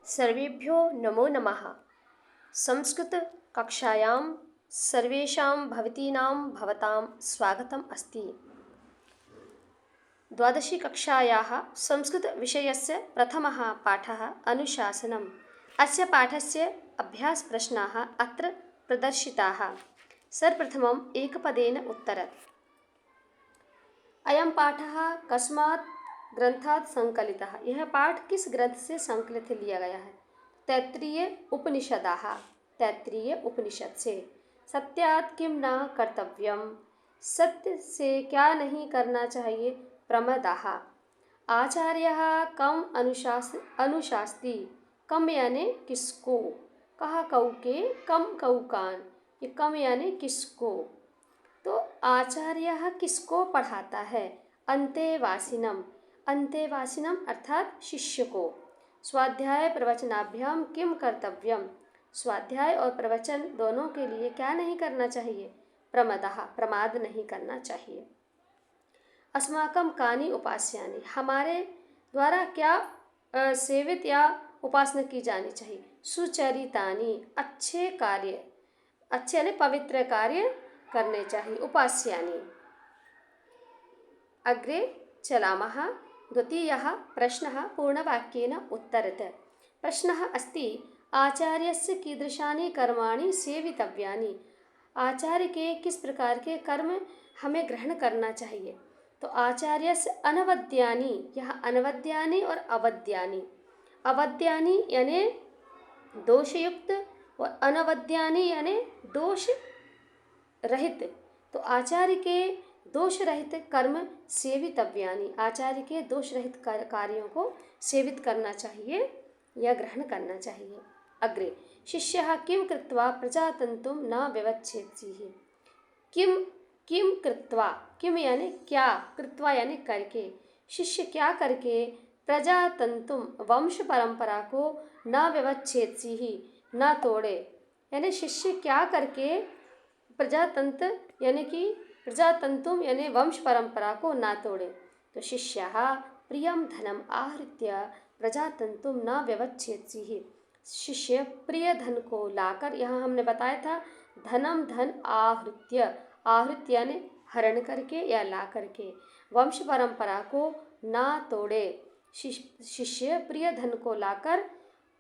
सर्वेभ्यो नमो नमः। संस्कृतकक्षायां सर्वेषां भवतीनां भवतां स्वागतम् अस्ति। द्वादशीकक्षायाः संस्कृतविषयस्य प्रथमः पाठः अनुशासनम्। अस्य पाठस्य अभ्यासप्रश्नाः अत्र प्रदर्शिताः। सर्वप्रथमम् एकपदेन उत्तरत्। अयं पाठः कस्मात् ग्रंथात् संकलितः? यह पाठ किस ग्रंथ से संकलित लिया गया है? तैत्तिरीय उपनिषदाः, तैत्तिरीय उपनिषद से। सत्यात् किम न कर्तव्यम? सत्य से क्या नहीं करना चाहिए? प्रमदाः। आचार्यः कम अनुशास्ति? कम यानी किसको? कहा कौके कम कौकान? ये कम यानी किसको? तो आचार्य किसको पढ़ाता है? अंतेवासिनम। अंतेवासिनम अर्थात शिष्य को। स्वाध्याय प्रवचनाभ्याम किम कर्तव्यम? स्वाध्याय और प्रवचन दोनों के लिए क्या नहीं करना चाहिए? प्रमदः, प्रमाद नहीं करना चाहिए। अस्माकं कानि उपास्यानि? हमारे द्वारा क्या सेवित या उपासना की जानी चाहिए? सुचरितानि, अच्छे कार्य, अच्छे यानी पवित्र कार्य करने चाहिए। उपास्यानि। अग्रे चलामः। द्वितीयः प्रश्नः पूर्णवाक्येन उत्तरत्। प्रश्नः अस्ति आचार्यस्य कीदृशानि कर्माणि सेवितव्यानि? आचार्य के किस प्रकार के कर्म हमें ग्रहण करना चाहिए? तो आचार्यस्य अनवद्यानि, यहाँ अनवद्यानि और अवद्यानि। अवद्यानि यानी दोषयुक्त और अनवद्यानि यानी दोष रहित। तो आचार्य के दोष रहित कर्म सेवितव्यानि, आचार्य के दोष रहित कार्यों को सेवित करना चाहिए या ग्रहण करना चाहिए। अग्रे शिष्यः किं कृत्वा प्रजातन्तुं न व्यवच्छेत्सिः? किम कृत्वा, किम यानी क्या, कृत्वा यानी करके, शिष्य क्या करके प्रजातंतुम वंश परंपरा को न व्यवच्छेत्सिः, न तोड़े। यानी शिष्य क्या करके प्रजातंत्र यानी कि प्रजातंतुम यानी वंश परंपरा को ना तोड़े। तो शिष्यः प्रियम धनम आहृत्य प्रजातंतुम न व्यवच्छेत्सिः। शिष्य प्रिय धन को लाकर, यहाँ हमने बताया था धनम धन आहृत्य, आहृत्य यानी हरण करके या ला करके, वंश परंपरा को ना तोड़े। शिष्य प्रिय धन को लाकर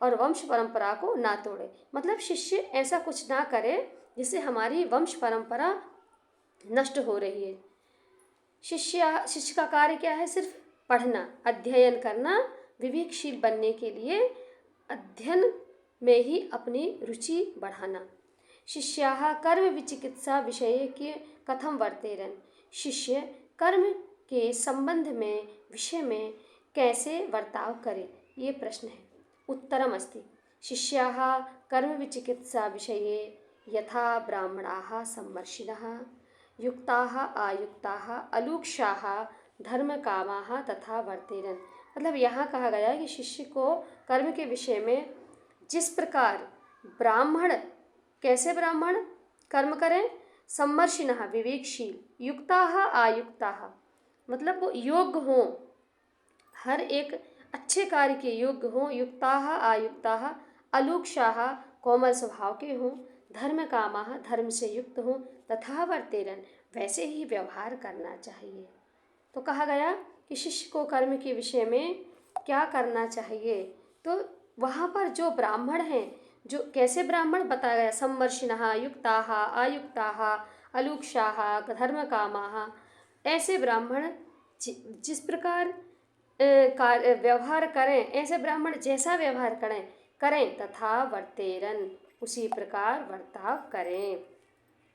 और वंश परंपरा को ना तोड़े, मतलब शिष्य ऐसा कुछ ना करे जिससे हमारी वंश परंपरा नष्ट हो रही है। शिष्य का कार्य क्या है? सिर्फ पढ़ना, अध्ययन करना, विवेकशील बनने के लिए अध्ययन में ही अपनी रुचि बढ़ाना। शिष्याः कर्म विचिकित्सा विषये के कथम वर्तेरन्? शिष्य कर्म के संबंध में, विषय में कैसे वर्ताव करे? ये प्रश्न है। उत्तरम अस्ति शिष्याः कर्म विचिकित्सा विषये यथा ब्राह्मणाः सम्मर्शिनः युक्ताः आयुक्ताः अलूक्षाः धर्मकामाः तथा वर्तेरन्। मतलब यहाँ कहा गया है कि शिष्य को कर्म के विषय में जिस प्रकार ब्राह्मण, कैसे ब्राह्मण कर्म करें? सम्मर्शिनः विवेकशील, युक्ताः आयुक्ताः मतलब वो योग्य हों, हर एक अच्छे कार्य के योग्य हों। युक्ताः आयुक्ताः, अलूक्षाः कोमल स्वभाव के हों, धर्म कामाः धर्म से युक्त हों, तथा वर्तेरन् वैसे ही व्यवहार करना चाहिए। तो कहा गया कि शिष्य को कर्म के विषय में क्या करना चाहिए? तो वहाँ पर जो ब्राह्मण हैं, जो कैसे ब्राह्मण बताया गया, सम्मर्शिनः, युक्ताः, आयुक्ताः, अलूक्षाः, धर्म कामाः, ऐसे ब्राह्मण जिस प्रकार व्यवहार करें, ऐसे ब्राह्मण जैसा व्यवहार करें तथा वर्तेरन् उसी प्रकार वर्ताव करें।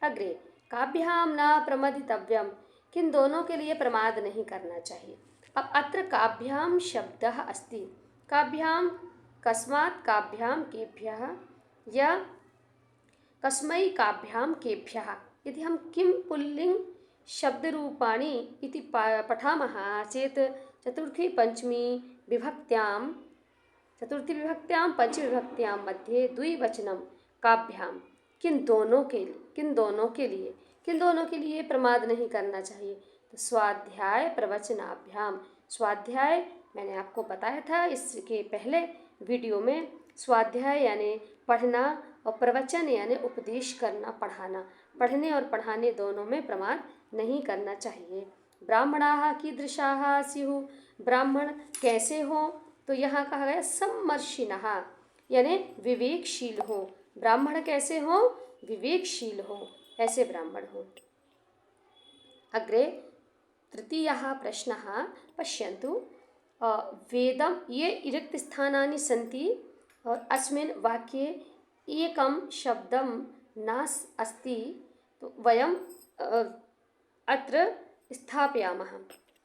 अग्रे काभ्याम न प्रमदितव्यम, किन दोनों के लिए प्रमाद नहीं करना चाहिए? अब अत्र काभ्याम शब्दः अस्ति। काभ्याम कस्मात् काभ्याम केभ्यः या कस्मै काभ्याम केभ्यः। यदि हम किम पुल्लिंग शब्दरूपाणि इति पठामः चेत् चतुर्थी विभक्त्यां पंचमी विभक्त्यां मध्ये द्विवचनम काभ्याम, किन दोनों के लिए प्रमाद नहीं करना चाहिए? तो स्वाध्याय प्रवचनाभ्याम, स्वाध्याय मैंने आपको बताया था इसके पहले वीडियो में स्वाध्याय यानी पढ़ना और प्रवचन यानी उपदेश करना, पढ़ाना। पढ़ने और पढ़ाने दोनों में प्रमाद नहीं करना चाहिए। ब्राह्मणाः कीदृशाः स्युः, ब्राह्मण कैसे हो, तो यहाँ कहा गया सम्मर्शिनः यानी विवेकशील हो। ब्राह्मण कैसे हो, विवेकशील हो, ऐसे ब्राह्मण हो। अग्रे तृतीयः प्रश्नः पश्यन्तु। वेदं ये रिक्तस्थानानि सन्ति और अस्मिन् वाक्ये एकं शब्दं नास् अस्ति, तो वयं अत्र स्थापयामः।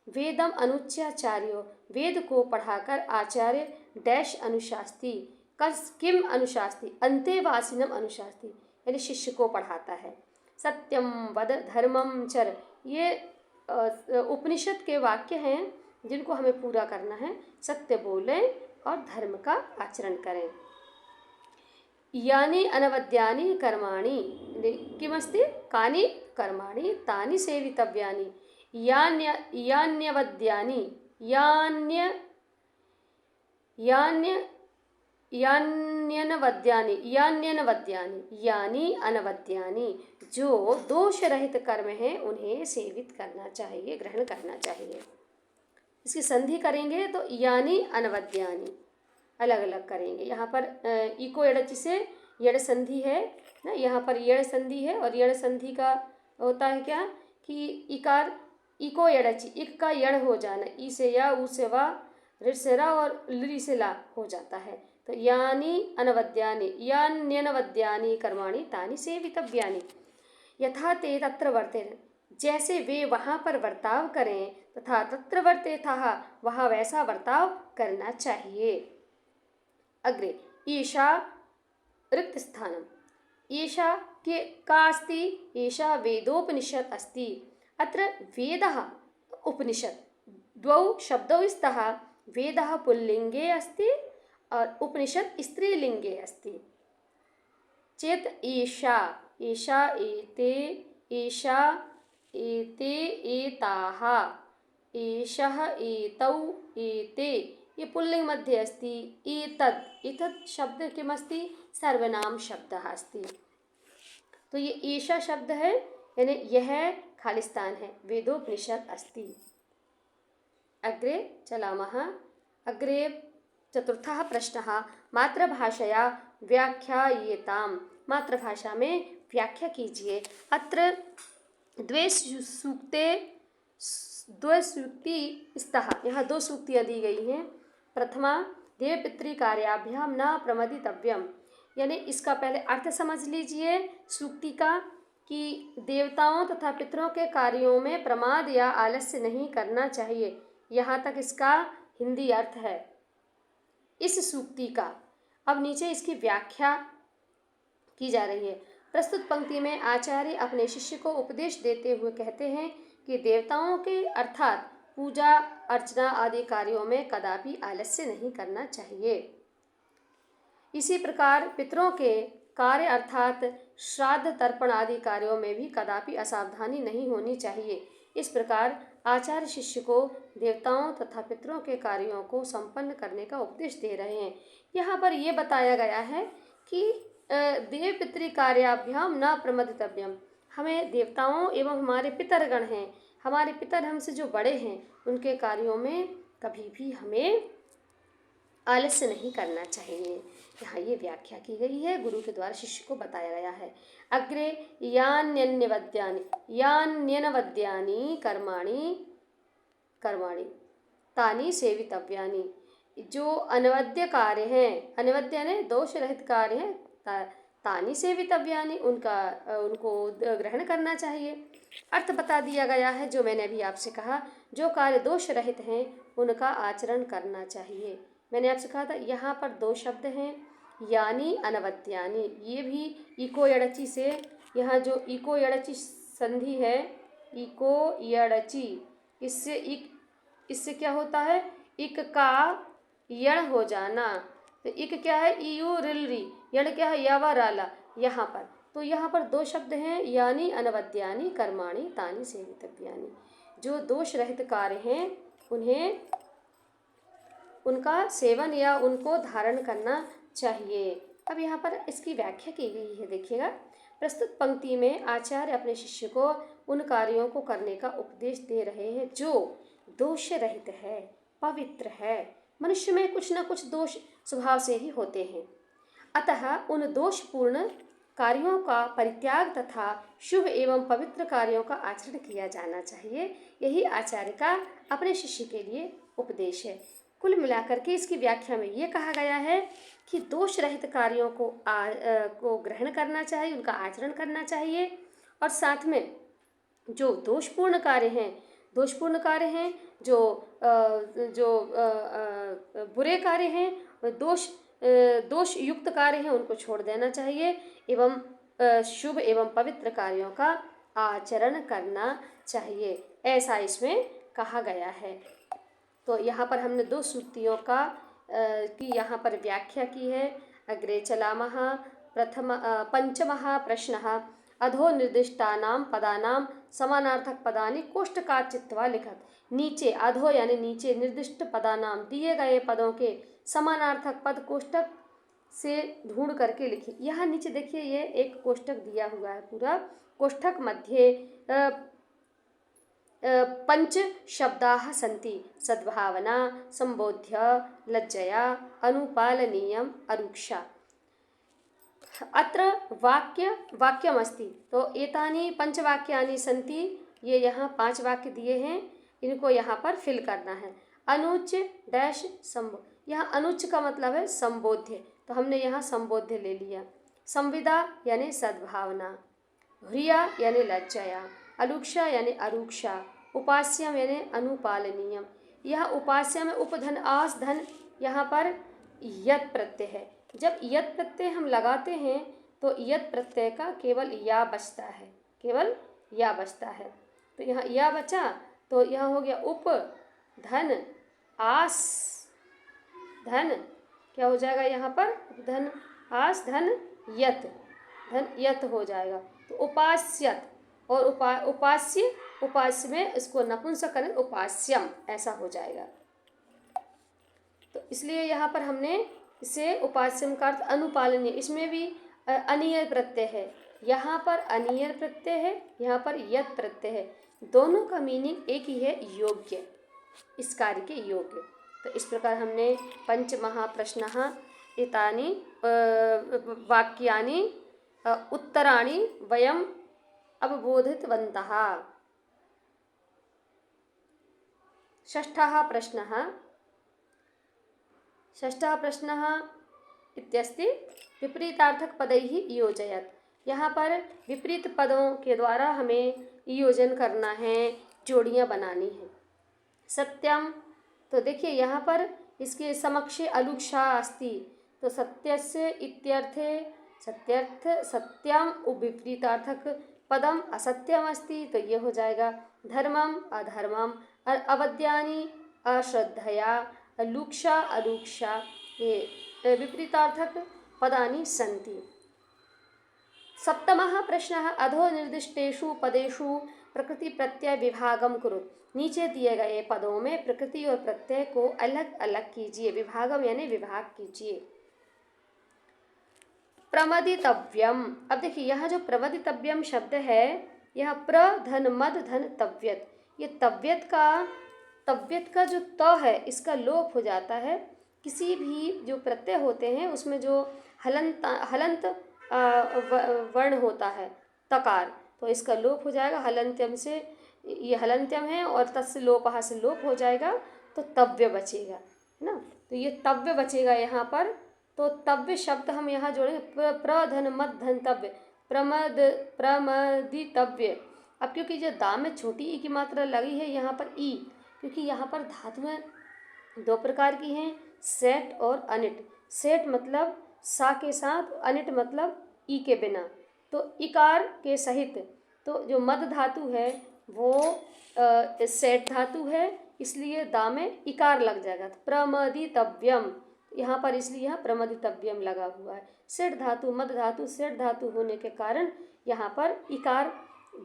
वेदम अनुच्चाचार्यो, वेद को पढ़ाकर आचार्य डैश अनुशास्ति, किम अनुशास्ति, अंतेवासिनम अनुशास्ति यानी शिष्य को पढ़ाता है। सत्यम वद धर्मम चर, ये उपनिषद के वाक्य हैं जिनको हमें पूरा करना है। सत्य बोलें और धर्म का आचरण करें। यानी अनवद्यानि कर्माणि, किमस्ति, कानि कर्माणि तानि सेवितव्यानि, यान्यवद्यानि यानी अनवद्यानि, जो दोष रहित कर्म हैं उन्हें सेवित करना चाहिए, ग्रहण करना चाहिए। इसकी संधि करेंगे तो यानी अनवद्यानि अलग अलग करेंगे। यहाँ पर इको एड़ची से यड़ संधि है ना, यहाँ पर यड़ संधि है और यड़ संधि का होता है क्या कि इकार इको एड़ची, इक का यड़ हो जाना, ई से या, ऊ से वा, ऋ से रा और लृ से ला हो जाता है। तो यानी अनवद्यानि यान्यनवद्यानि कर्माणि तानि सेवितव्यानि यथा ते तत्र वर्तेन, जैसे वे वहाँ पर बर्ताव करें, तथा तत्र वर्तेथः वहाँ वैसा बर्ताव करना चाहिए। अग्रे ईशा रिक्त स्थानम, ईशा के का अस्ति, ईशा वेदोपनिषद अस्ति। अत्र वेदः उपनिषद द्वौ शब्दौ स्तः, वेदः पुल्लिंगे अस्ति और उपनिषद स्त्रीलिंगे अस्ति। चेत ईशा, ईशा एते, ईशा एते एताः, एषः एतौ एते, ये पुल्लिंग मध्ये अस्ति। एतद्, एतद् शब्द किमस्ति, सर्वनाम शब्दः अस्ति। तो ये ईशा शब्द है यानी यह खालिस्तान है, वेदोपनिषद अस्ति। अग्रे चलामः। अग्रे चतुर्थः प्रश्नः मातृभाषया व्याख्यायेताम्, मातृभाषा में व्याख्या कीजिए। अत्र द्वे सूक्ति स्तः, यहाँ दो सूक्तियाँ दी गई हैं। प्रथमा देवपितृकार्याभ्याम न प्रमदितव्यम, यानी इसका पहले अर्थ समझ लीजिए सूक्ति का कि देवताओं तथा पितरों के कार्यों में प्रमाद या आलस्य नहीं करना चाहिए। यहाँ तक इसका हिंदी अर्थ है इस सूक्ति का। अब नीचे इसकी व्याख्या की जा रही है। प्रस्तुत पंक्ति में आचार्य अपने शिष्य को उपदेश देते हुए कहते हैं कि देवताओं के अर्थात पूजा अर्चना आदि कार्यों में कदापि आलस्य नहीं करना चाहिए। इसी प्रकार पितरों के कार्य अर्थात श्राद्ध तर्पण आदि कार्यों में भी कदापि असावधानी नहीं होनी चाहिए। इस प्रकार आचार्य शिष्य को देवताओं तथा पितरों के कार्यों को संपन्न करने का उपदेश दे रहे हैं। यहाँ पर यह बताया गया है कि देव पितृ कार्याभ्याम न प्रमदितव्यम, हमें देवताओं एवं हमारे पितरगण हैं, हमारे पितर हमसे जो बड़े हैं, उनके कार्यों में कभी भी हमें आलस्य नहीं करना चाहिए। यहाँ ये व्याख्या की गई है, गुरु के द्वारा शिष्य को बताया गया है। अग्रे यान्यनवद्यानि कर्माणि तानि सेवितव्यानि, जो अनवद्य कार्य हैं, अनवद्य यानी दोष रहित कार्य हैं, तानि सेवितव्यानि, उनको ग्रहण करना चाहिए। अर्थ बता दिया गया है जो मैंने अभी आपसे कहा, जो कार्य दोष रहित हैं उनका आचरण करना चाहिए। मैंने आपसे कहा था यहाँ पर दो शब्द हैं, यानी अनवद्यानि, ये भी इको यड़ची से, यहाँ जो इको यड़ची संधि है, इको यड़ची, इससे क्या होता है, इक का यड़ हो जाना। तो इक क्या है, ईयू रिलरी, यड़ क्या है, यावा राला, यहाँ पर। तो यहाँ पर दो शब्द हैं, यानी अनवद्यानि कर्माणि तानि सेवितव्यानि, जो दोष रहित कार्य हैं उन्हें उनका सेवन या उनको धारण करना चाहिए। अब यहाँ पर इसकी व्याख्या की गई है, देखिएगा। प्रस्तुत पंक्ति में आचार्य अपने शिष्य को उन कार्यों को करने का उपदेश दे रहे हैं जो दोष रहित है, पवित्र है। मनुष्य में कुछ न कुछ दोष स्वभाव से ही होते हैं, अतः उन दोषपूर्ण कार्यों का परित्याग तथा शुभ एवं पवित्र कार्यों का आचरण किया जाना चाहिए। यही आचार्य का अपने शिष्य के लिए उपदेश है। कुल मिलाकर के इसकी व्याख्या में ये कहा गया है कि दोष रहित कार्यों को ग्रहण करना चाहिए, उनका आचरण करना चाहिए, और साथ में जो दोषपूर्ण कार्य हैं, जो बुरे कार्य हैं, दोष युक्त कार्य हैं, उनको छोड़ देना चाहिए एवं शुभ एवं पवित्र कार्यों का आचरण करना चाहिए, ऐसा इसमें कहा गया है। तो यहाँ पर हमने 2 सूक्तियों की यहाँ पर व्याख्या की है। अग्रे चलामः। पंचमः प्रश्नः अधो निर्दिष्टानां पदानां समानार्थक पदानि कोष्टकात् चित्वा लिखत। नीचे अधो यानी नीचे निर्दिष्ट पदानां दिए गए पदों के समानार्थक पद कोष्टक से ढूंढ करके लिखिए। यहाँ नीचे देखिए, ये एक कोष्टक दिया हुआ है पूरा। कोष्ठक मध्ये पंच शब्दाः सन्ति। सद्भावना, संबोध्य, लज्जया, अनुपालनीयम, अरुक्षा। अत्र वाक्यमस्ति। तो एतानि पंचवाक्यानि सन्ति। ये यहाँ 5 वाक्य दिए हैं, इनको यहाँ पर फिल करना है। अनुच डैश संबो, यहाँ अनुच का मतलब है संबोध्य, तो हमने यहाँ संबोध्य ले लिया। संविदा यानी सद्भावना, ह्रिया यानी लज्जया, अलुक्षा यानी अरुक्षा, उपास्यम यानी अनुपालनीयम। यह उपास्य में उपधन आस धन यहाँ पर यत प्रत्यय है। जब यत प्रत्यय हम लगाते हैं तो यत प्रत्यय का केवल या बचता है, केवल या बचता है। तो यहाँ या बचा, तो यहाँ हो गया उप धन आस धन, क्या हो जाएगा यहाँ पर, धन आस धन यत हो जाएगा। तो उपास्यत और उपास्य में इसको नपुंसक करें उपास्यम, ऐसा हो जाएगा। तो इसलिए यहाँ पर हमने इसे उपास्यम का अर्थ अनुपालनीय, इसमें भी अनियर प्रत्यय है, यहाँ पर अनियर प्रत्यय है, यहाँ पर यत प्रत्यय है। दोनों का मीनिंग एक ही है, योग्य, इस कार्य के योग्य। तो इस प्रकार हमने पंचमहाप्रश्नः एतानि वाक्यानि उत्तराणि वयम् अवबोधितवन्तः। षष्ठः प्रश्नः इत्यस्ति विपरीतार्थक पदैः योजयत्। यहाँ पर विपरीत पदों के द्वारा हमें योजन करना है, जोड़ियाँ बनानी हैं। सत्यम, तो देखिए यहाँ पर इसके समक्षे अलुक्षा अस्ति, तो सत्यस्य इत्यर्थे सत्यर्थ सत्यम विपरीतार्थक पदम असत्यम अस्ति, तो ये हो जाएगा धर्मम अधर्मम, अवद्यानि अश्रद्धया, लुक्षा अलुक्षा, ये विपरीतार्थक पदानि सन्ति। सप्तमः प्रश्नः अधो निर्दिष्टेषु पदेषु प्रकृति प्रत्यय विभागम कुरुत। नीचे दिए गए पदों में प्रकृति और प्रत्यय को अलग अलग कीजिए, विभागम यानी विभाग कीजिए। प्रमदितव्यम, अब देखिए यहाँ जो प्रमदितव्यम शब्द है, यह प्र धन मद धन तव्यत, ये तव्यत का जो त है इसका लोप हो जाता है। किसी भी जो प्रत्यय होते हैं उसमें जो हलंत वर्ण होता है तकार, तो इसका लोप हो जाएगा हलंत्यम से, ये हलंत्यम है और तस्य लोपः से लोप हो जाएगा, तो तव्य बचेगा, है ना। तो ये तव्य बचेगा यहाँ पर। तो तव्य शब्द हम यहाँ जोड़ेंगे प्र धन मद धन तव्य, प्रमदितव्य। अब क्योंकि जो दाम में छोटी ई की मात्रा लगी है यहाँ पर ई, क्योंकि यहाँ पर धातुएं 2 प्रकार की हैं, सेट और अनिट। सेट मतलब सा के साथ, अनिट मतलब ई के बिना, तो इकार के सहित। तो जो मद धातु है वो सेट धातु है, इसलिए दा में इकार लग जाएगा, तो प्रमदितव्यम यहाँ पर, इसलिए यहाँ प्रमदितव्यम लगा हुआ है। सेट धातु मद धातु सेट धातु होने के कारण यहाँ पर इकार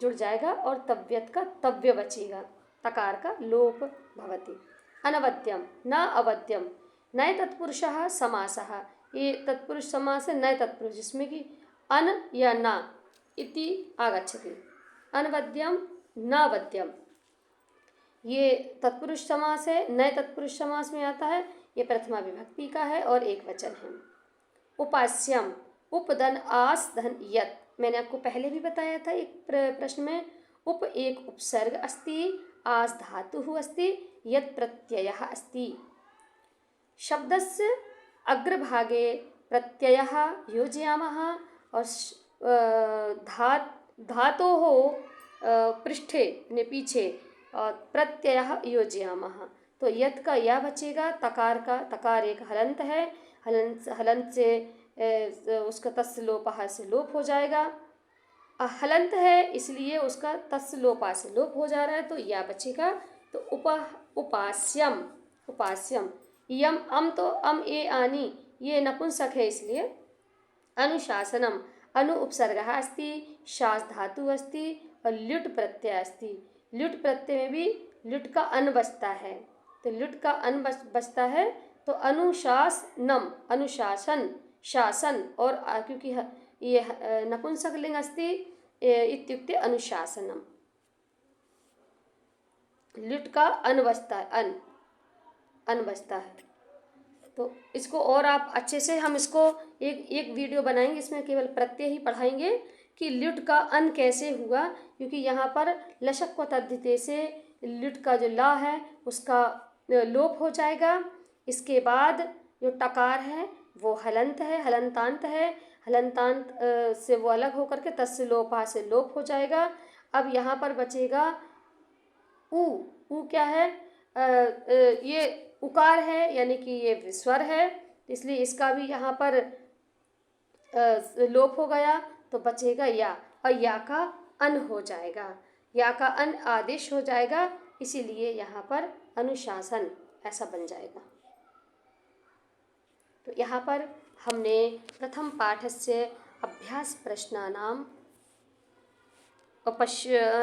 जुड़ जाएगा और तव्यत का तव्य बचेगा, तकार का लोप भवति। अनवद्यम न अवद्यम, नए तत्पुरुषः समासः, ये तत्पुरुष समास है नए तत्पुरुष जिसमें कि अन या ना इति आगच्छति। अनवद्यम न वद्यम, ये तत्पुरुष समास है, नए तत्पुरुष समास में आता है। ये प्रथमा विभक्ति का है और एक वचन है। उपास्यम, उपधन आस धन यत, मैंने आपको पहले भी बताया था एक प्रश्न में। उप एक उपसर्ग अस्ति, आस धातुः अस्ति, यत प्रत्ययः अस्ति। शब्दस्य अग्रभागे प्रत्ययः योजयामः और धातोः पृष्ठे यानी पीछे प्रत्ययः योजयामः। तो यत का या बचेगा, तकार का, तकार एक हलंत है, हलंत से उसका तस् लोपः से लोप हो जाएगा। हलंत है इसलिए उसका तस् लोपा से लोप हो जा रहा है, तो या बचेगा। तो उपास्यम, उपास्यम। यम अम, तो अम ए आनी ये नपुंसक है इसलिए अनुशासनम, अनु उपसर्गः अस्ति, शास धातु अस्ति और ल्युट् प्रत्यय अस्ति। ल्युट् प्रत्यय में भी ल्युट् का अन बचता है, तो ल्युट् का अन बचता है तो अनुशासनम, अनुशासन, शासन। और क्योंकि ये नपुंसक लिंग अस्ति इत्युक्ते अनुशासनम, ल्युट् का अन बचता है, अन बचता है। तो इसको और आप अच्छे से, हम इसको एक वीडियो बनाएंगे, इसमें केवल प्रत्यय ही पढ़ाएंगे कि ल्युट् का अन कैसे हुआ, क्योंकि यहाँ पर लशक व तद्धिते से ल्युट् का जो ला है उसका लोप हो जाएगा। इसके बाद जो टकार है वो हलंत है, हलंतांत है, हलंतांत से वो अलग होकर के तस्य लोपा से लोप हो जाएगा। अब यहाँ पर बचेगा ऊ क्या है, ये उकार है यानी कि ये स्वर है, इसलिए इसका भी यहाँ पर लोप हो गया, तो बचेगा या, और या का अन हो जाएगा, या का अन आदेश हो जाएगा, इसीलिए यहाँ पर अनुशासन ऐसा बन जाएगा। तो यहाँ पर हमने प्रथम पाठस्य अभ्यास प्रश्नानां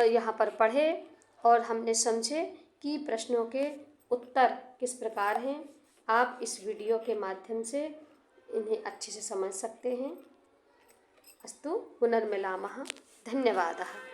यहाँ पर पढ़े और हमने समझे कि प्रश्नों के उत्तर किस प्रकार हैं। आप इस वीडियो के माध्यम से इन्हें अच्छे से समझ सकते हैं। अस्तु, पुनर्मिलामः। धन्यवादः।